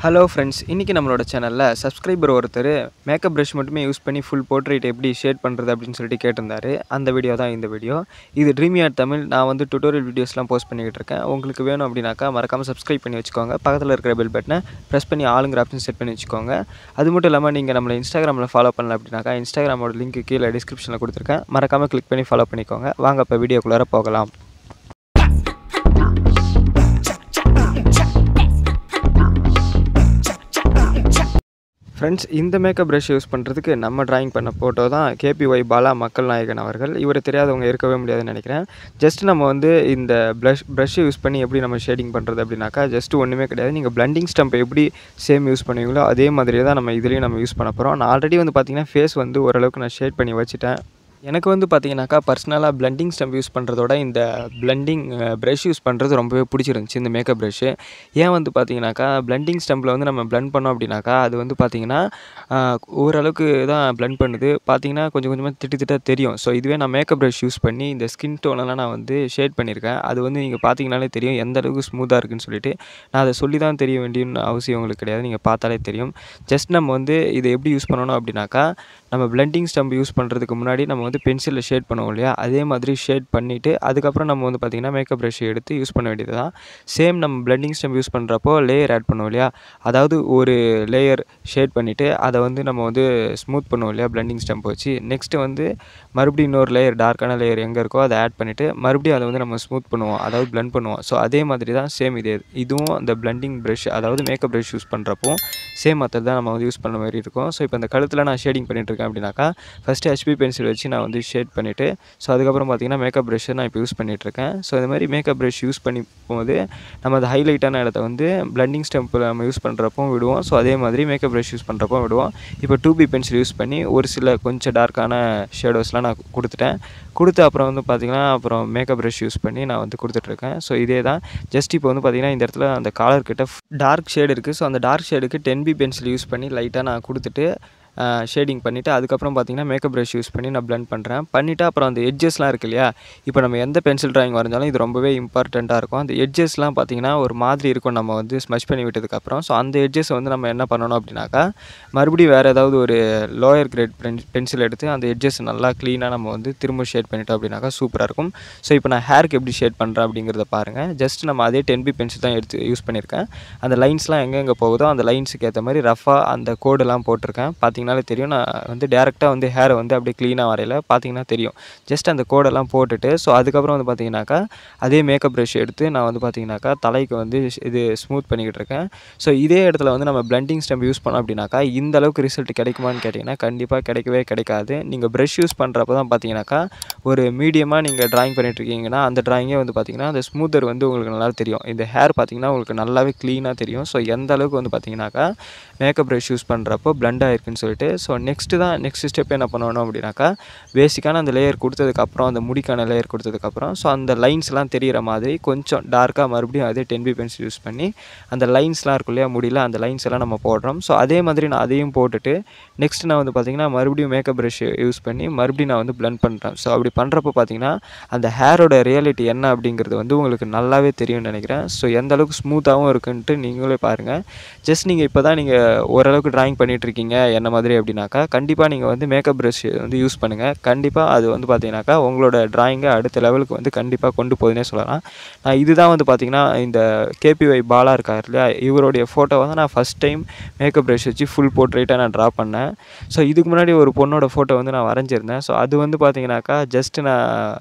Hello friends, இன்றைக்கி நம்மளோட சேனலில் சப்ஸ்கிரைபர் ஒருத்தர் மேக்கப் ப்ரஷ் மட்டுமே யூஸ் பண்ணி ஃபுல் போர்ட்ரேட் எப்படி ஷேட் பண்ணுறது அப்படின்னு சொல்லிட்டு கேட்டிருந்தாரு. அந்த வீடியோ தான் இந்த வீடியோ. இது ட்ரீமி ஆர்ட் தமிழ். நான் வந்து டுட்டோரியல் வீடியோஸ்லாம் போஸ்ட் பண்ணிக்கிட்டு இருக்கேன். உங்களுக்கு வேணும் அப்படின்னாக்கா மறக்காமல் சப்ஸ்கிரைப் பண்ணி வச்சுக்கோங்க. பக்கத்தில் இருக்கிற பெல் பட்டனை ப்ரெஸ் பண்ணி ஆளுங்கிற ஆப்ஷன் செட் பண்ணி வச்சுக்கோங்க. அது மட்டும் இல்லாமல் நீங்கள் நம்மளை இன்ஸ்டாகிராமில் ஃபாலோ பண்ணல அப்படின்னாக்கா இன்ஸ்டாகிராமோட லிங்க் கீழே டிஸ்கிரிப்ஷனில் கொடுத்துருக்கேன். மறக்காமல் கிளிக் பண்ணி ஃபாலோ பண்ணிக்கோங்க. வாங்க இப்போ வீடியோக்குள்ளார போகலாம். ஃப்ரெண்ட்ஸ், இந்த மேக்கப் ப்ரஷ் யூஸ் பண்ணுறதுக்கு நம்ம ட்ராயிங் பண்ண ஃபோட்டோ தான் கேபிஒய் பாலா மக்கள் நாயகன் அவர்கள். இவரை தெரியாதவங்க இருக்கவே முடியாதுன்னு நினைக்கிறேன். ஜஸ்ட் நம்ம வந்து இந்த ப்ரஷ் யூஸ் பண்ணி எப்படி நம்ம ஷேடிங் பண்ணுறது அப்படின்னாக்கா ஜஸ்ட் ஒன்றுமே கிடையாது. நீங்கள் பிளண்டிங் ஸ்டம்ப் எப்படி சேம் யூஸ் பண்ணுவீங்களோ அதே மாதிரியே தான் நம்ம இதுலேயும் நம்ம யூஸ் பண்ண போகிறோம். நான் ஆல்ரெடி வந்து பார்த்திங்கன்னா ஃபேஸ் வந்து ஓரளவுக்கு நான் ஷேட் பண்ணி வச்சுட்டேன். எனக்கு வந்து பார்த்திங்கனாக்கா பர்சனலாக பிளண்டிங் ஸ்டம்ப் யூஸ் பண்ணுறதோட இந்த பிளண்டிங் ப்ரஷ் யூஸ் பண்ணுறது ரொம்பவே பிடிச்சிருந்துச்சி இந்த மேக்கப் ப்ரஷ்ஷு. ஏன் வந்து பார்த்திங்கனாக்கா பிளண்டிங் ஸ்டம்பில் வந்து நம்ம பிளண்ட் பண்ணோம் அப்படின்னாக்கா அது வந்து பார்த்திங்கன்னா ஓரளவுக்கு தான் பிளண்ட் பண்ணுது. பார்த்திங்கன்னா கொஞ்சம் கொஞ்சமாக திட்டாக தெரியும். ஸோ இதுவே நான் மேக்கப் ப்ரஷ் யூஸ் பண்ணி இந்த ஸ்கின் டோனெல்லாம் நான் வந்து ஷேட் பண்ணியிருக்கேன். அது வந்து நீங்கள் பார்த்திங்கனாலே தெரியும் எந்த அளவுக்கு ஸ்மூத்தாக இருக்குதுன்னு சொல்லிட்டு. நான் அதை சொல்லி தான் தெரிய வேண்டிய அவசியம் உங்களுக்கு கிடையாது. நீங்கள் பார்த்தாலே தெரியும். ஜஸ்ட் நம்ம வந்து இதை எப்படி யூஸ் பண்ணணும் அப்படின்னாக்கா நம்ம பிளண்டிங் ஸ்டம்ப் யூஸ் பண்ணுறதுக்கு முன்னாடி நம்ம வந்து பென்சிலில் ஷேட் பண்ணுவோம் இல்லையா, அதே மாதிரி ஷேட் பண்ணிவிட்டு அதுக்கப்புறம் நம்ம வந்து பார்த்திங்கன்னா மேக்கப் ப்ரஷ் எடுத்து யூஸ் பண்ண வேண்டியது தான். சேம் நம்ம பிளண்டிங் ஸ்டம்ப் யூஸ் பண்ணுறப்போ லேயர் ஆட் பண்ணுவோம் இல்லையா, அதாவது ஒரு லேயர் ஷேட் பண்ணிவிட்டு அதை வந்து நம்ம வந்து ஸ்மூத் பண்ணுவோம் இல்லையா பிளண்டிங் ஸ்டம்ப் வச்சு. நெக்ஸ்ட்டு வந்து மறுபடியும் இன்னொரு லேயர் டார்க்கான லேயர் எங்கே இருக்கோ அதை ஆட் பண்ணிவிட்டு மறுபடியும் அதை வந்து நம்ம ஸ்மூத் பண்ணுவோம், அதாவது பிளண்ட் பண்ணுவோம். ஸோ அதே மாதிரி தான் சேம் இதுவும் அந்த பிளண்டிங் ப்ரஷ் அதாவது மேக்கப் ப்ரஷ் யூஸ் பண்ணுறப்போ சேம் மெத்தட் தான் நம்ம வந்து யூஸ் பண்ண மாதிரி இருக்கும். ஸோ இப்போ இந்த கழுத்தில் நான் ஷேடிங் பண்ணிட்டுருக்கேன் அப்படின்னாக்கா ஃபஸ்ட்டு ஹெச்பி பென்சில் வச்சு நான் வந்து ஷேட் பண்ணிவிட்டு ஸோ அதுக்கப்புறம் பார்த்திங்கன்னா மேக்கப் ப்ரஷ்ஷை நான் இப்போ யூஸ் பண்ணிகிட்ருக்கேன். ஸோ இந்த மாதிரி மேக்கப் ப்ரஷ் யூஸ் பண்ணி போகும்போது நம்ம அந்த ஹைலைட்டான இடத்த வந்து பிளண்டிங் ஸ்டம்பில் நம்ம யூஸ் பண்ணுறப்போ விடுவோம். ஸோ அதே மாதிரி மேக்கப் ப்ரஷ் யூஸ் பண்ணுறப்போ விடுவோம். இப்போ 2B பென்சில் யூஸ் பண்ணி ஒரு சில கொஞ்சம் டார்க்கான ஷேடோஸ்லாம் நான் கொடுத்து அப்புறம் வந்து பார்த்திங்கன்னா அப்புறம் மேக்கப் ப்ரஷ் யூஸ் பண்ணி நான் வந்து கொடுத்துட்ருக்கேன். ஸோ இதே தான் ஜஸ்ட் இப்போ வந்து பார்த்திங்கன்னா இந்த இடத்துல அந்த காலர் கிட்ட டார்க் ஷேடு இருக்குது. ஸோ அந்த டார்க் ஷேடுக்கு 10B பென்சில் யூஸ் பண்ணி லைட்டாக நான் கொடுத்துட்டு ஷேடிங் பண்ணிவிட்டு அதுக்கப்புறம் பார்த்திங்கன்னா மேக்கப் ப்ரஷ் யூஸ் பண்ணி நான் பிளண்ட் பண்ணுறேன். பண்ணிவிட்டு அப்புறம் அந்த எட்ஜஸ்லாம் இருக்குது இல்லையா, இப்போ நம்ம எந்த பென்சில் ட்ராயிங் வரைஞ்சாலும் இது ரொம்பவே இம்பார்ட்டண்ட்டாக இருக்கும். அந்த எட்ஜஸ்லாம் பார்த்திங்கன்னா ஒரு மாதிரி இருக்கும் நம்ம வந்து ஸ்மஷ் பண்ணி விட்டதுக்கப்புறம். ஸோ அந்த எட்ஜஸை வந்து நம்ம என்ன பண்ணணும் அப்படின்னாக்கா மறுபடியும் வேறு ஏதாவது ஒரு லோயர் கிரேட் பென்சில் எடுத்து அந்த எட்ஜஸ் நல்லா க்ளீனாக நம்ம வந்து திரும்ப ஷேட் பண்ணிட்டோம் அப்படின்னாக்கா சூப்பராக இருக்கும். ஸோ இப்போ நான் ஹேருக்கு எப்படி ஷேட் பண்ணுறேன் அப்படிங்கிறத பாருங்கள். ஜஸ்ட் நம்ம அதே 10B பென்சில் தான் எடுத்து யூஸ் பண்ணியிருக்கேன். அந்த லைன்ஸ்லாம் எங்கெங்கே போகுதோ அந்த லைன்ஸுக்கு ஏற்ற மாதிரி ரஃபாக அந்த கோடெல்லாம் போட்டிருக்கேன். பார்த்திங்கனாலே தெரியும். நான் வந்து டேரெக்டாக வந்து ஹேரை வந்து அப்படியே க்ளீனாக வரையில பார்த்திங்கன்னா தெரியும். ஜஸ்ட் அந்த கோடெல்லாம் போட்டுட்டு ஸோ அதுக்கப்புறம் வந்து பார்த்திங்கனாக்கா அதே மேக்கப் ப்ரஷ் எடுத்து நான் வந்து பார்த்திங்கனாக்கா தலைக்கு வந்து இது ஸ்மூத் பண்ணிக்கிட்டு இருக்கேன். ஸோ இதே இடத்துல வந்து நம்ம பிளண்டிங் ஸ்டம்ப் யூஸ் பண்ணோம் அப்படின்னாக்கா இந்த அளவுக்கு ரிசல்ட் கிடைக்குமான்னு கேட்டிங்கன்னா கண்டிப்பாக கிடைக்கவே கிடைக்காது. நீங்கள் ப்ரஷ் யூஸ் பண்ணுறப்ப தான் பார்த்திங்கனாக்கா ஒரு மீடியமாக நீங்கள் ட்ராயிங் பண்ணிட்டுருக்கீங்கன்னா அந்த ட்ராயிங்கே வந்து பார்த்திங்கன்னா அந்த ஸ்மூத்தர் வந்து உங்களுக்கு நல்லா தெரியும். இந்த ஹேர் பார்த்திங்கன்னா உங்களுக்கு நல்லாவே க்ளீனாக தெரியும். ஸோ எந்த அளவுக்கு வந்து பார்த்திங்கனாக்கா மேக்கப் ப்ரஷ் யூஸ் பண்ணுறப்போ பிளண்ட் ஆகிருக்குன்னு சொல்லிட்டு. ஸோ நெக்ஸ்ட் ஸ்டெப் என்ன பண்ணணும் அப்படின்னாக்கா பேசிக்கான அந்த லேயர் கொடுத்ததுக்கப்புறம் அந்த முடிக்கான லேயர் கொடுத்ததுக்கப்புறம் ஸோ அந்த லைன்ஸ்லாம் தெரிகிற மாதிரி கொஞ்சம் டார்க்காக மறுபடியும் அதே 10B பென்சில் யூஸ் பண்ணி அந்த லைன்ஸ்லாம் இருக்கும் இல்லையா முடியல அந்த லைன்ஸ் எல்லாம் நம்ம போடுறோம். ஸோ அதே மாதிரி நான் அதையும் போட்டுட்டு நெக்ஸ்ட் நான் வந்து பார்த்திங்கன்னா மறுபடியும் மேக்கப் ப்ரஷ் யூஸ் பண்ணி மறுபடியும் நான் வந்து பிளண்ட் பண்ணுறேன். ஸோ அப்படி பண்ணுறப்போ பார்த்திங்கன்னா அந்த ஹேரோட ரியாலிட்டி என்ன அப்படிங்கிறது வந்து உங்களுக்கு நல்லாவே தெரியும்னு நினைக்கிறேன். ஸோ எந்த அளவுக்கு ஸ்மூத்தாகவும் இருக்குன்ட்டு நீங்களே பாருங்கள். ஜஸ்ட் நீங்கள் இப்போ தான் நீங்கள் ஓரளவுக்கு ட்ராயிங் பண்ணிகிட்ருக்கீங்க என்ன மாதிரி அப்படின்னாக்கா கண்டிப்பாக நீங்கள் வந்து மேக்கப் ப்ரஷ் வந்து யூஸ் பண்ணுங்கள். கண்டிப்பாக அது வந்து பார்த்திங்கனாக்கா உங்களோட ட்ராயிங்கை அடுத்த லெவலுக்கு வந்து கண்டிப்பாக கொண்டு போகுதுன்னே சொல்லலாம். நான் இதுதான் வந்து பார்த்திங்கன்னா இந்த கேபிஒய் பாலா இருக்கார் இல்லையா, இவருடைய ஃபோட்டோ வந்து நான் ஃபஸ்ட் டைம் மேக்கப் ப்ரஷ் வச்சு ஃபுல் போர்ட்ரேட்டாக நான் ட்ரா பண்ணேன். ஸோ இதுக்கு முன்னாடி ஒரு பொண்ணோட ஃபோட்டோ வந்து நான் வரைஞ்சிருந்தேன். ஸோ அது வந்து பார்த்திங்கனாக்கா ஜஸ்ட்டு நான்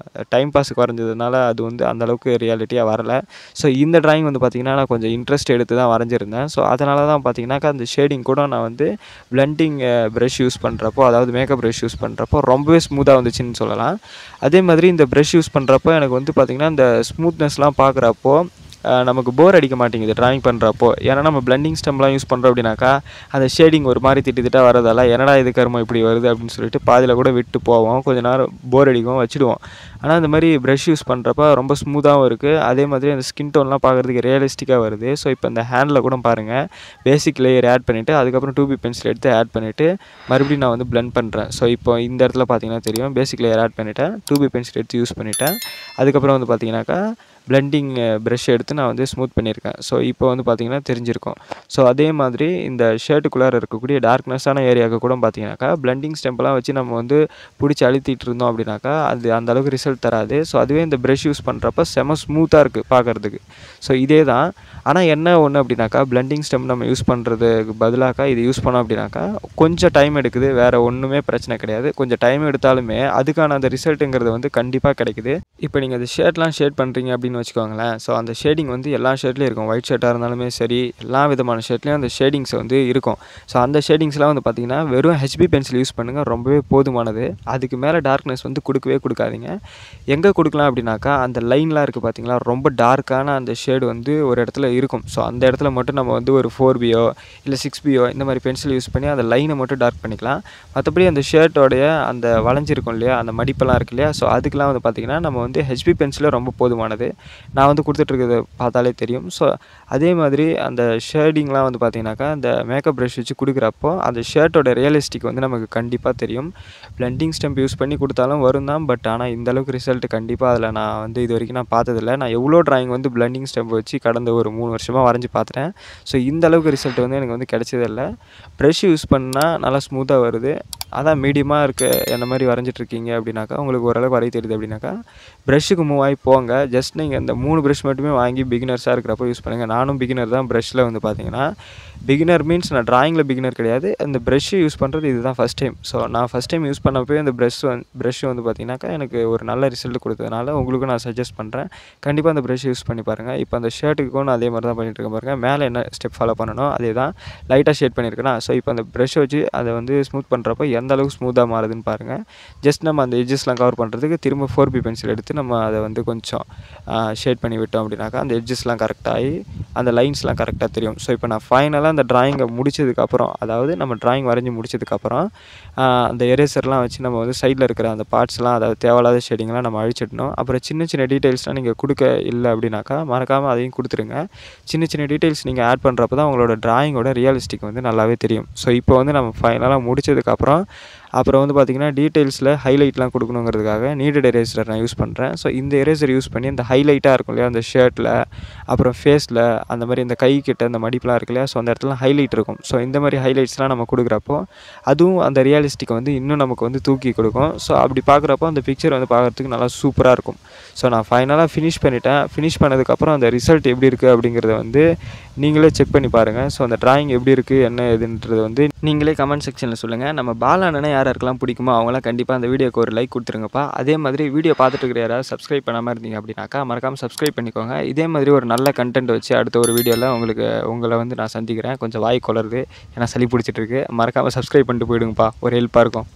டைம் பாஸுக்கு வரைஞ்சதுனால அது வந்து அந்தளவுக்கு ரியாலிட்டியாக வரலை. ஸோ இந்த ட்ராயிங் வந்து பார்த்திங்கன்னா நான் கொஞ்சம் இன்ட்ரெஸ்ட் எடுத்து தான் வரைஞ்சிருந்தேன். ஸோ அதனால தான் பார்த்திங்கனாக்கா அந்த ஷேடிங் கூட நான் வந்து பிளண்டிங் ப்ரஷ் யூஸ் பண்ணுறப்போ அதாவது மேக்கப் ப்ரஷ் யூஸ் பண்ணுறப்போ ரொம்பவே ஸ்மூத்தாக வந்துச்சுன்னு சொல்லலாம். அதே மாதிரி இந்த ப்ரஷ் யூஸ் பண்ணுறப்போ எனக்கு வந்து பார்த்திங்கன்னா இந்த ஸ்மூத்னஸ்லாம் பார்க்குறப்போ நமக்கு போர் அடிக்க மாட்டேங்குது ட்ராயிங் பண்ணுறப்போ. ஏன்னா நம்ம பிளண்டிங் ஸ்டம்ப்லாம் யூஸ் பண்ணுறோம் அப்படின்னாக்கா அந்த ஷேடிங் ஒரு மாதிரி திட்டாக வரதால என்னடா இது கருமம் இப்படி வருது அப்படின்னு சொல்லிட்டு பாதியில் கூட விட்டு போவோம். கொஞ்சம் நேரம் போர் அடிக்கும் வச்சுடுவோம். ஆனால் இந்த மாதிரி ப்ரஷ் யூஸ் பண்ணுறப்ப ரொம்ப ஸ்மூத்தாகவும் இருக்குது. அதே மாதிரி அந்த ஸ்கின் டோன்லாம் பார்க்குறதுக்கு ரியலிஸ்டிக்காக வருது. ஸோ இப்போ இந்த ஹேண்டில் கூட பாருங்கள் பேசிக் லேயர் ஆட் பண்ணிவிட்டு அதுக்கப்புறம் 2B பென்சில் எடுத்து ஆட் பண்ணிவிட்டு மறுபடியும் நான் வந்து பிளண்ட் பண்ணுறேன். ஸோ இப்போ இந்த இடத்துல பார்த்திங்கன்னா தெரியும் பேசிக் லேயர் ஆட் பண்ணிவிட்டேன், 2B பென்சில் எடுத்து யூஸ் பண்ணிவிட்டேன். அதுக்கப்புறம் வந்து பார்த்திங்கனாக்கா பிளெண்டிங் ப்ரஷ் எடுத்து நான் வந்து ஸ்மூத் பண்ணியிருக்கேன். ஸோ இப்போ வந்து பார்த்தீங்கன்னா தெரிஞ்சிருக்கும். ஸோ அதே மாதிரி இந்த ஷர்ட்டுக்குள்ளார இருக்கக்கூடிய டார்க்னஸான ஏரியாவுக்கு கூட பார்த்தீங்கன்னாக்கா, பிளெண்டிங் ஸ்டெம்ப்லாம் வச்சு நம்ம வந்து புடிச்சு அழுத்திட்டு இருந்தோம் அப்படின்னாக்கா, அது அந்த அளவுக்கு ரிசல்ட் தராது. ஸோ அதுவே இந்த ப்ரஷ் யூஸ் பண்ணுறப்ப செம ஸ்மூத்தாக இருக்குது பார்க்கறதுக்கு. ஸோ இதே தான். ஆனா என்ன ஒண்ணு அப்படின்னாக்கா, பிளெண்டிங் ஸ்டெம் நம்ம யூஸ் பண்ணுறதுக்கு பதிலாக இது யூஸ் பண்ணோம் அப்படின்னாக்கா, கொஞ்சம் டைம் எடுக்குது. வேறு ஒன்றுமே பிரச்சனை கிடையாது. கொஞ்சம் டைம் எடுத்தாலுமே அதுக்கான அந்த ரிசல்ட்டுங்கிறது வந்து கண்டிப்பாக கிடைக்குது. இப்போ நீங்கள் அந்த ஷர்ட்லாம் ஷேட் பண்ணுறீங்க அப்படின்னு வச்சுக்கோங்களேன். ஸோ அந்த ஷேடிங் வந்து எல்லா ஷர்ட்லேயும் இருக்கும். ஒயிட் ஷர்ட்டாக இருந்தாலுமே சரி, எல்லா விதமான ஷர்ட்லேயும் அந்த ஷேடிங்ஸ் வந்து இருக்கும். ஸோ அந்த ஷேடிங்ஸ்லாம் வந்து பார்த்தீங்கன்னா, வெறும் ஹெச்பி பென்சில் யூஸ் பண்ணுங்கள். ரொம்பவே போதுமானது. அதுக்கு மேலே டார்க்னஸ் வந்து கொடுக்கவே கொடுக்காதீங்க. எங்கே கொடுக்கலாம் அப்படின்னாக்கா, அந்த லைன்லாம் இருக்குது பார்த்தீங்களா, ரொம்ப டார்க்கான அந்த ஷேடு வந்து ஒரு இடத்துல இருக்கும். ஸோ அந்த இடத்துல மட்டும் நம்ம வந்து ஒரு 4பியோ இல்லை 6பியோ இந்த மாதிரி பென்சில் யூஸ் பண்ணி அந்த லைனை மட்டும் டார்க் பண்ணிக்கலாம். மற்றபடி அந்த ஷர்ட்டோடைய அந்த வளைஞ்சிருக்கும் இல்லையா, அந்த மடிப்பெல்லாம் இருக்கு இல்லையா, ஸோ அதுக்கெலாம் வந்து பார்த்திங்கன்னா நம்ம வந்து ஹெச்பி பென்சிலே ரொம்ப போதுமானது. நான் வந்து கொடுத்துட்ருக்கிறத பார்த்தாலே தெரியும். ஸோ அதே மாதிரி அந்த ஷேடிங்லாம் வந்து பார்த்திங்கனாக்கா, அந்த மேக்கப் ப்ரஷ் வச்சு கொடுக்குறப்போ அந்த ஷர்ட்டோட ரியலிஸ்டிக் வந்து நமக்கு கண்டிப்பாக தெரியும். பிளெண்டிங் ஸ்டெம்ப் யூஸ் பண்ணி கொடுத்தாலும் வரும் தான். பட் ஆனால் இந்த அளவுக்கு ரிசல்ட் கண்டிப்பாக அதில் நான் வந்து இது வரைக்கும் நான் பார்த்ததில்ல. நான் எவ்வளோ ட்ராயிங் வந்து பிளெண்டிங் ஸ்டெம்ப் வச்சு கடந்த ஒரு 3 வருஷமாக வரைஞ்சி பார்த்துட்டேன். ஸோ இந்த அளவுக்கு ரிசல்ட் வந்து எனக்கு வந்து கிடைச்சதே இல்ல. ப்ரஷ் யூஸ் பண்ணால் நல்லா ஸ்மூத்தாக வருது. அதான் மீடியமாக இருக்க என்ன மாதிரி வரைஞ்சிட்ருக்கீங்க அப்படின்னாக்கா, உங்களுக்கு ஓரளவுக்கு வரைய தெரியுது அப்படின்னாக்கா, ப்ரஷ்ஷுக்கு மூவ் ஆகி போங்க. ஜஸ்ட் நீங்கள் இந்த 3 ப்ரஷ் மட்டுமே வாங்கி பிகினர்ஸாக இருக்கிறப்போ யூஸ் பண்ணுங்கள். நானும் பிகினர் தான் ப்ரஷ்ஷில் வந்து பார்த்தீங்கன்னா. பிகினர் மீன்ஸ் நான் ட்ராயிங்கில் பிகினர் கிடையாது. அந்த ப்ரஷ்ஷு யூஸ் பண்ணுறது இதுதான் ஃபஸ்ட் டைம். ஸோ நான் ஃபஸ்ட் டைம் யூஸ் பண்ணப்போயே அந்த ப்ரஷ் வந்து பார்த்தீங்கன்னாக்கா, எனக்கு ஒரு நல்ல ரிசல்ட் கொடுத்ததுனால உங்களுக்கும் நான் சஜஸ்ட் பண்ணுறேன். கண்டிப்பாக அந்த ப்ரஷ் யூஸ் பண்ணி பாருங்கள். இப்போ அந்த ஷர்ட்டுக்கும் நான் அதே மாதிரி தான் பண்ணிகிட்ருக்கேன் பாருங்கள். மேலே என்ன ஸ்டெப் ஃபாலோ பண்ணணும் அதே தான். லைட்டாக ஷேட் பண்ணியிருக்கேனா, ஸோ இப்போ அந்த ப்ரஷ்ஷை வச்சு அதை வந்து ஸ்மூத் பண்ணுறப்போ எந்த அளவுக்கு ஸ்மூத்தாக மாறுதுன்னு பாருங்கள். ஜஸ்ட் நம்ம அந்த எட்ஜஸ்லாம் கவர் பண்ணுறதுக்கு திரும்ப 4பி பென்சில் எடுத்து நம்ம அதை வந்து கொஞ்சம் ஷேட் பண்ணி விட்டோம் அப்படின்னாக்கா, அந்த எட்ஜஸ்லாம் கரெக்டாகி அந்த லைன்ஸ்லாம் கரெக்டாக தெரியும். ஸோ இப்போ நான் ஃபைனலாக அந்த ட்ராயிங்கை முடிச்சதுக்கப்புறம், அதாவது நம்ம ட்ராயிங் வரைஞ்சி முடிச்சதுக்கப்புறம் அந்த எரேசர்லாம் வச்சு நம்ம வந்து சைடில் இருக்கிற அந்த பார்ட்ஸ்லாம், அதாவது தேவையில்லாத ஷேடிங்லாம் நம்ம அழிச்சிடணும். அப்புறம் சின்ன சின்ன டீட்டெயில்ஸ்லாம் நீங்கள் கொடுக்க இல்லை அப்படின்னாக்கா, மறக்காமல் அதையும் கொடுத்துருங்க. சின்ன சின்ன டீட்டெயில்ஸ் நீங்கள் ஆட் பண்ணுறப்ப தான் உங்களோட ட்ராயிங்கோட ரியலிஸ்டிக் வந்து நல்லாவே தெரியும். ஸோ இப்போ வந்து நம்ம ஃபைனலாக முடிச்சதுக்கப்புறம் அப்புறம் வந்து பார்த்திங்கன்னா, டீட்டெயில்ஸில் ஹைலைட்லாம் கொடுக்கணுங்கிறதுக்காக நீடட் எரேசர் நான் யூஸ் பண்ணுறேன். ஸோ இந்த எரேசர் யூஸ் பண்ணி அந்த ஹைலைட்டாக இருக்கும் இல்லையா, அந்த ஷர்ட்டில் அப்புறம் ஃபேஸில் அந்த மாதிரி இந்த கை கிட்ட அந்த மடிப்புலாம் இருக்கு இல்லையா, ஸோ அந்த இடத்துல ஹைலைட் இருக்கும். ஸோ இந்த மாதிரி ஹைலைட்ஸ்லாம் நம்ம கொடுக்குறப்போ அதுவும் அந்த ரியலிஸ்டிக்கை வந்து இன்னும் நமக்கு வந்து தூக்கி கொடுக்கும். ஸோ அப்படி பார்க்குறப்போ அந்த பிக்சர் வந்து பார்க்குறதுக்கு நல்லா சூப்பராக இருக்கும். ஸோ நான் ஃபைனலாக ஃபினிஷ் பண்ணிட்டேன். ஃபினிஷ் பண்ணதுக்கப்புறம் அந்த ரிசல்ட் எப்படி இருக்குது அப்படிங்கிறத வந்து நீங்களே செக் பண்ணி பாருங்கள். ஸோ அந்த ட்ராயிங் எப்படி இருக்குது என்ன ஏதுன்றது வந்து நீங்களே கமெண்ட் செக்ஷனில் சொல்லுங்கள். நம்ம பாலா அண்ணனை யார் யாருக்கெல்லாம் பிடிக்குமோ அவங்களாம் கண்டிப்பாக அந்த வீடியோக்கு ஒரு லைக் கொடுத்துருங்கப்பா. அதே மாதிரி வீடியோ பார்த்துட்டு இருக்கிற யாராவது சப்ஸ்கிரைப் பண்ணாமல் இருந்தீங்க அப்படின்னாக்கா, மறக்காமல் சப்ஸ்கிரைப் பண்ணிக்கோங்க. இதே மாதிரி ஒரு நல்ல கண்டென்ட் வச்சு அடுத்த ஒரு வீடியோவில் உங்களை வந்து நான் சந்திக்கிறேன். கொஞ்சம் வாய் கொளருது, ஏன்னா சளி பிடிச்சிட்டு இருக்கு. மறக்காமல் சப்ஸ்கிரைப் பண்ணிட்டு போயிடுங்கப்பா, ஒரு ஹெல்ப்பாக இருக்கும்.